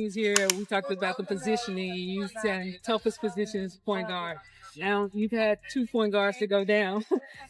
He's here. We talked about the positioning. You said toughest position is point guard. Now you've had 2 point guards to go down,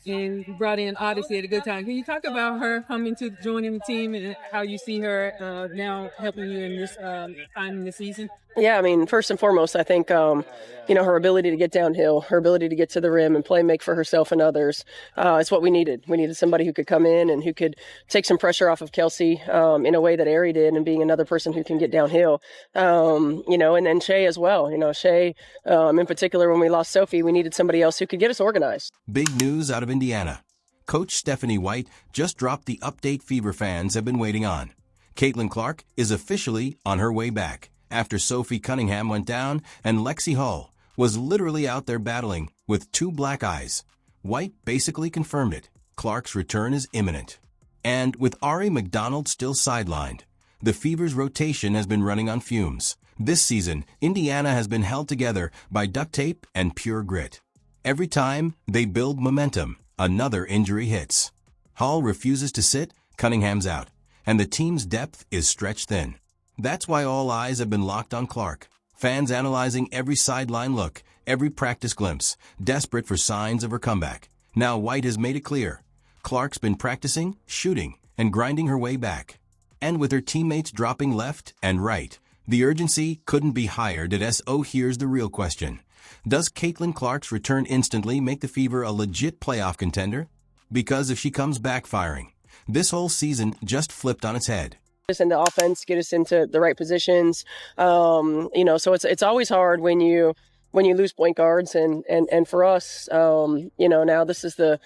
and you brought in Odyssey at a good time. Can you talk about her coming to joining the team and how you see her now helping you in this time in the season? Yeah, I mean, first and foremost, I think, her ability to get downhill, her ability to get to the rim and play make for herself and others is what we needed. We needed somebody who could come in and who could take some pressure off of Kelsey in a way that Ari did, and being another person who can get downhill, and then Shea as well. Shea, in particular, when we lost Sophie, we needed somebody else who could get us organized. Big news out of Indiana. Coach Stephanie White just dropped the update Fever fans have been waiting on. Caitlin Clark is officially on her way back after Sophie Cunningham went down and Lexie Hull was literally out there battling with 2 black eyes. White basically confirmed it. Clark's return is imminent. And with Ari McDonald still sidelined, the Fever's rotation has been running on fumes. This season, Indiana has been held together by duct tape and pure grit. Every time they build momentum, another injury hits. Hull refuses to sit, Cunningham's out, and the team's depth is stretched thin. That's why all eyes have been locked on Clark. Fans analyzing every sideline look, every practice glimpse, desperate for signs of her comeback. Now White has made it clear. Clark's been practicing, shooting, and grinding her way back. And with her teammates dropping left and right, the urgency couldn't be higher. Here's the real question. Does Caitlin Clark's return instantly make the Fever a legit playoff contender? Because if she comes back firing, this whole season just flipped on its head. Us into offense, get us into the right positions. So it's always hard when you lose point guards, and for us, now this is the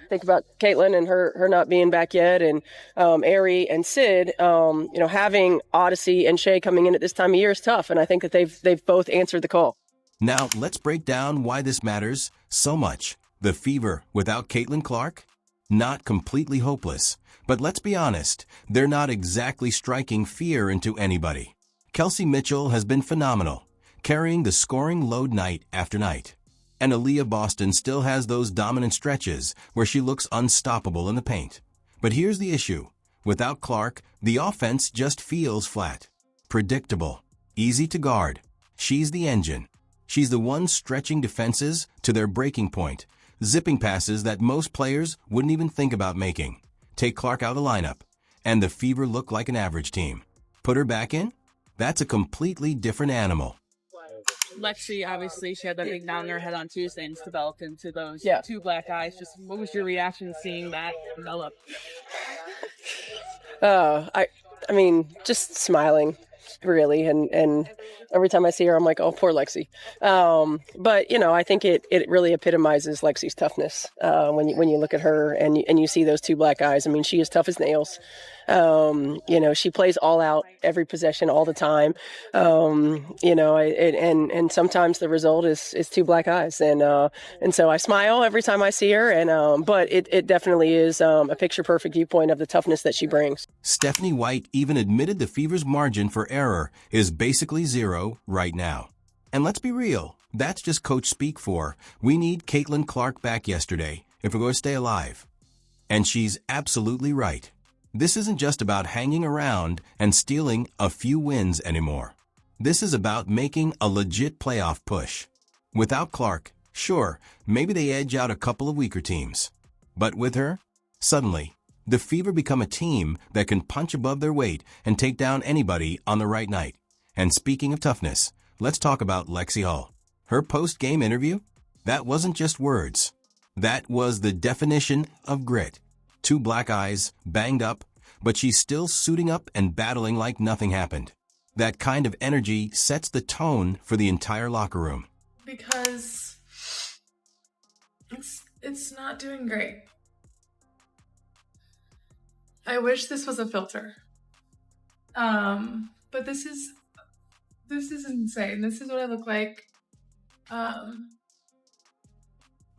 think about Caitlin and her not being back yet, and Ari and Sid, having Odyssey and Shea coming in at this time of year is tough, and I think that they've both answered the call. Now let's break down why this matters so much. The Fever without Caitlin Clark? Not completely hopeless. But let's be honest, they're not exactly striking fear into anybody. Kelsey Mitchell has been phenomenal, carrying the scoring load night after night. And Aaliyah Boston still has those dominant stretches where she looks unstoppable in the paint. But here's the issue. Without Clark, the offense just feels flat, predictable, easy to guard. She's the engine. She's the one stretching defenses to their breaking point, zipping passes that most players wouldn't even think about making. Take Clark out of the lineup, and the Fever look like an average team. Put her back in? That's a completely different animal. Lexie, obviously, she had that big down in her head on Tuesday and it's developed into those 2 black eyes. Just what was your reaction seeing that develop? I mean, just smiling, really, and every time I see her, I'm like, oh, poor Lexie. But I think it really epitomizes Lexie's toughness when you look at her and you see those 2 black eyes. I mean, she is tough as nails. She plays all out every possession all the time. And sometimes the result is 2 black eyes. And so I smile every time I see her. But it definitely is a picture perfect viewpoint of the toughness that she brings. Stephanie White even admitted the Fever's margin for error is basically 0 right now. And let's be real, that's just coach speak for, we need Caitlin Clark back yesterday if we're going to stay alive. And she's absolutely right. This isn't just about hanging around and stealing a few wins anymore. This is about making a legit playoff push. Without Clark, sure, maybe they edge out a couple of weaker teams. But with her, suddenly, the Fever become a team that can punch above their weight and take down anybody on the right night. And speaking of toughness, let's talk about Lexie Hull. Her post-game interview? That wasn't just words. That was the definition of grit. 2 black eyes, banged up, but she's still suiting up and battling like nothing happened. That kind of energy sets the tone for the entire locker room. Because it's not doing great. I wish this was a filter. But this is insane. This is what I look like.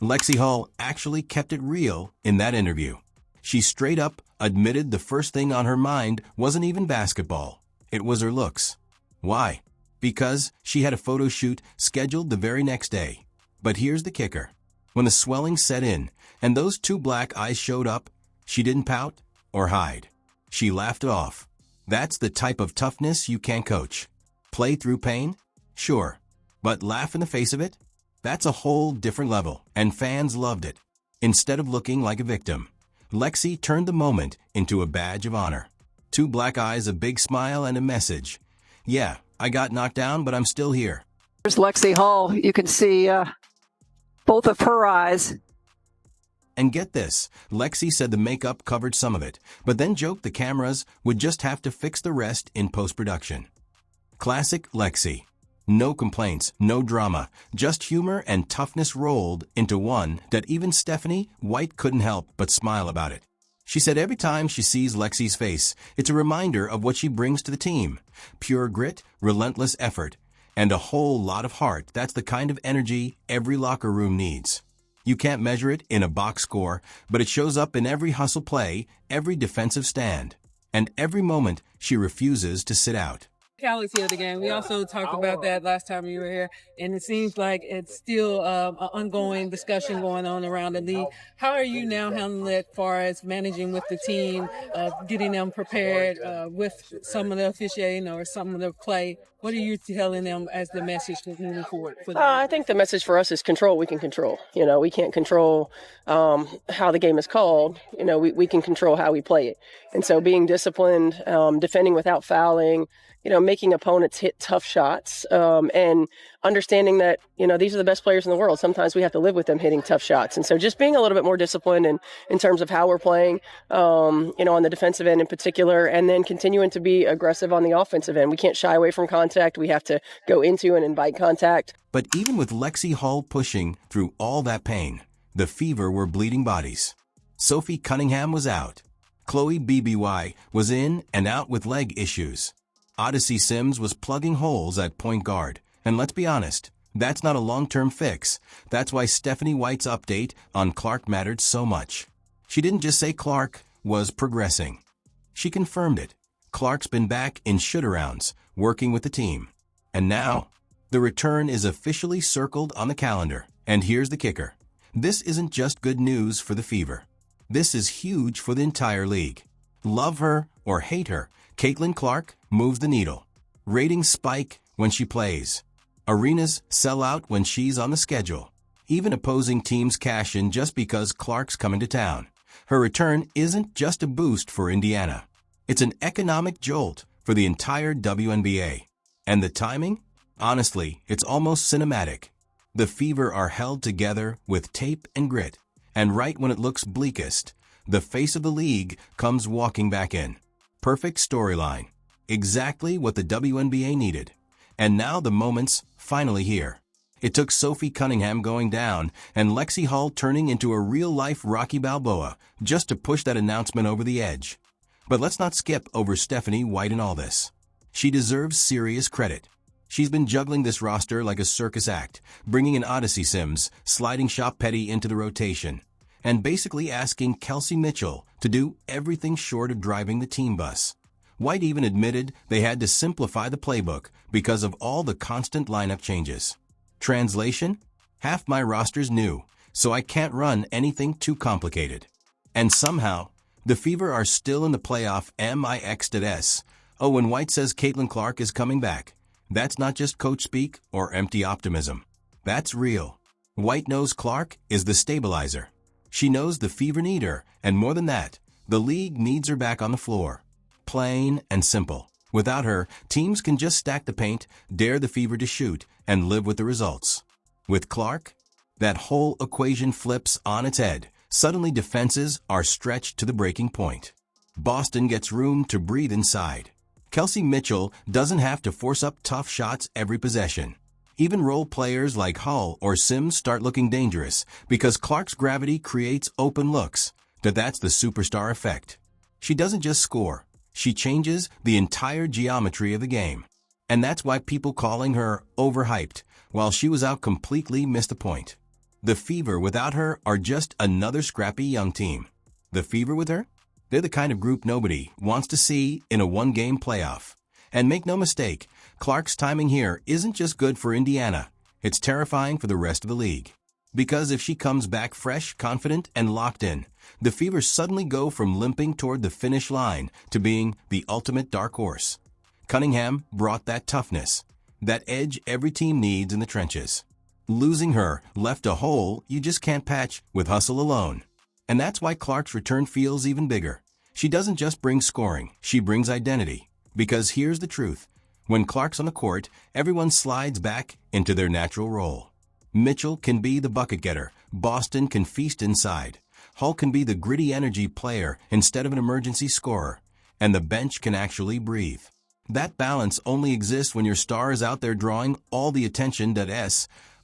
Lexie Hull actually kept it real in that interview. She straight up admitted the first thing on her mind wasn't even basketball. It was her looks. Why? Because she had a photo shoot scheduled the very next day. But here's the kicker. When the swelling set in and those 2 black eyes showed up, she didn't pout or hide. She laughed it off. That's the type of toughness you can't coach. Play through pain? Sure. But laugh in the face of it? That's a whole different level, and fans loved it. Instead of looking like a victim, Lexie turned the moment into a badge of honor. 2 black eyes, a big smile, and a message. Yeah, I got knocked down, but I'm still here. There's Lexie Hull. You can see both of her eyes. And get this, Lexie said the makeup covered some of it, but then joked the cameras would just have to fix the rest in post-production. Classic Lexie. No complaints, no drama, just humor and toughness rolled into one that even Stephanie White couldn't help but smile about it. She said every time she sees Lexie's face, it's a reminder of what she brings to the team. Pure grit, relentless effort, and a whole lot of heart. That's the kind of energy every locker room needs. You can't measure it in a box score, but it shows up in every hustle play, every defensive stand, and every moment she refuses to sit out. Physicality of the game. We also talked about that last time you were here, and it seems like it's still an ongoing discussion going on around the league. How are you now handling it as far as managing with the team, getting them prepared with some of the officiating or some of the play? What are you telling them as the message moving forward? I think the message for us is control what we can control. You know, we can't control how the game is called. You know, we can control how we play it. And so being disciplined, defending without fouling, you know, making opponents hit tough shots, and understanding that, you know, these are the best players in the world. Sometimes we have to live with them hitting tough shots. And so just being a little bit more disciplined in terms of how we're playing, you know, on the defensive end in particular, and then continuing to be aggressive on the offensive end. We can't shy away from contact. We have to go into and invite contact. But even with Lexie Hull pushing through all that pain, the Fever were bleeding bodies. Sophie Cunningham was out. Chloe BBY was in and out with leg issues. Odyssey Sims was plugging holes at point guard. And let's be honest, that's not a long-term fix. That's why Stephanie White's update on Clark mattered so much. She didn't just say Clark was progressing. She confirmed it. Clark's been back in shoot-arounds, working with the team. And now, the return is officially circled on the calendar. And here's the kicker. This isn't just good news for the Fever. This is huge for the entire league. Love her or hate her, Caitlin Clark moves the needle. Ratings spike when she plays. Arenas sell out when she's on the schedule. Even opposing teams cash in just because Clark's coming to town. Her return isn't just a boost for Indiana. It's an economic jolt for the entire WNBA. And the timing? Honestly, it's almost cinematic. The Fever are held together with tape and grit. And right when it looks bleakest, the face of the league comes walking back in. Perfect storyline. Exactly what the WNBA needed. And now the moment's finally here. It took Sophie Cunningham going down and Lexie Hull turning into a real-life Rocky Balboa just to push that announcement over the edge. But let's not skip over Stephanie White in all this. She deserves serious credit. She's been juggling this roster like a circus act, bringing in Odyssey Sims, sliding Shop Petty into the rotation, and basically asking Kelsey Mitchell to do everything short of driving the team bus. White even admitted they had to simplify the playbook because of all the constant lineup changes. Translation? Half my roster's new, so I can't run anything too complicated. And somehow, the Fever are still in the playoff mix.s. Oh, when White says Caitlin Clark is coming back, that's not just coach speak or empty optimism. That's real. White knows Clark is the stabilizer. She knows the Fever need her, and more than that, the league needs her back on the floor. Plain and simple. Without her, teams can just stack the paint, dare the Fever to shoot, and live with the results. With Clark, that whole equation flips on its head. Suddenly defenses are stretched to the breaking point. Boston gets room to breathe inside. Kelsey Mitchell doesn't have to force up tough shots every possession. Even role players like Hull or Sims start looking dangerous because Clark's gravity creates open looks. That's the superstar effect. She doesn't just score. She changes the entire geometry of the game. And that's why people calling her overhyped, while she was out completely missed the point. The Fever without her are just another scrappy young team. The Fever with her? They're the kind of group nobody wants to see in a one-game playoff. And make no mistake, Clark's timing here isn't just good for Indiana. It's terrifying for the rest of the league. Because if she comes back fresh, confident, and locked in, the Fever suddenly go from limping toward the finish line to being the ultimate dark horse. Cunningham brought that toughness, that edge every team needs in the trenches. Losing her left a hole you just can't patch with hustle alone. And that's why Clark's return feels even bigger. She doesn't just bring scoring, she brings identity. Because here's the truth. When Clark's on the court, everyone slides back into their natural role. Mitchell can be the bucket getter. Boston can feast inside. Hull can be the gritty energy player instead of an emergency scorer. And the bench can actually breathe. That balance only exists when your star is out there drawing all the attention.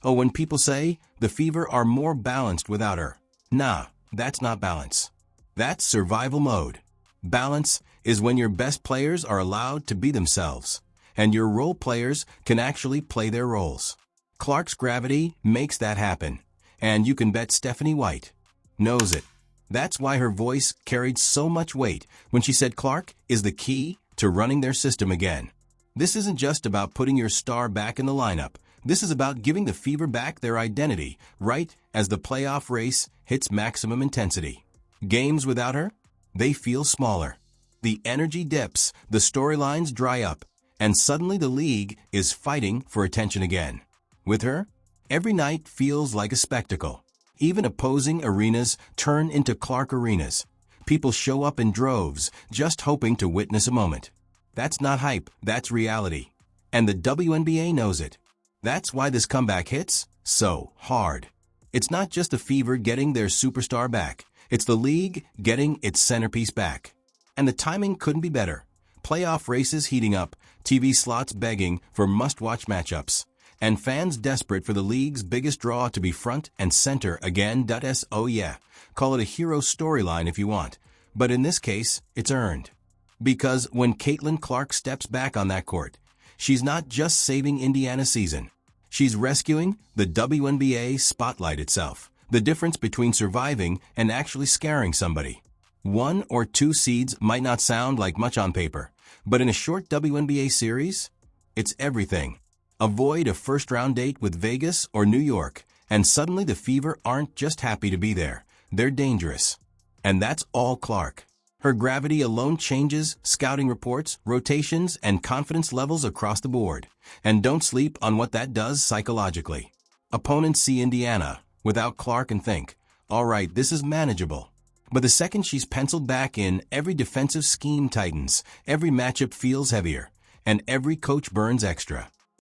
When people say the Fever are more balanced without her. Nah, that's not balance. That's survival mode. Balance is when your best players are allowed to be themselves, and your role players can actually play their roles. Clark's gravity makes that happen, and you can bet Stephanie White knows it. That's why her voice carried so much weight when she said Clark is the key to running their system again. This isn't just about putting your star back in the lineup. This is about giving the Fever back their identity right as the playoff race hits maximum intensity. Games without her, they feel smaller. The energy dips, the storylines dry up, and suddenly the league is fighting for attention again. With her, every night feels like a spectacle. Even opposing arenas turn into Clark arenas. People show up in droves, just hoping to witness a moment. That's not hype, that's reality. And the WNBA knows it. That's why this comeback hits so hard. It's not just the Fever getting their superstar back. It's the league getting its centerpiece back. And the timing couldn't be better. Playoff races heating up, TV slots begging for must-watch matchups, and fans desperate for the league's biggest draw to be front and center again. Oh yeah, call it a hero storyline if you want, but in this case, it's earned. Because when Caitlin Clark steps back on that court, she's not just saving Indiana's season. She's rescuing the WNBA spotlight itself. The difference between surviving and actually scaring somebody. 1 or 2 seeds might not sound like much on paper, but in a short WNBA series, it's everything. Avoid a first-round date with Vegas or New York, and suddenly the Fever aren't just happy to be there. They're dangerous. And that's all Clark. Her gravity alone changes scouting reports, rotations, and confidence levels across the board. And don't sleep on what that does psychologically. Opponents see Indiana without Clark and think, all right, this is manageable. But the second she's penciled back in, every defensive scheme tightens, every matchup feels heavier, and every coach burns extra.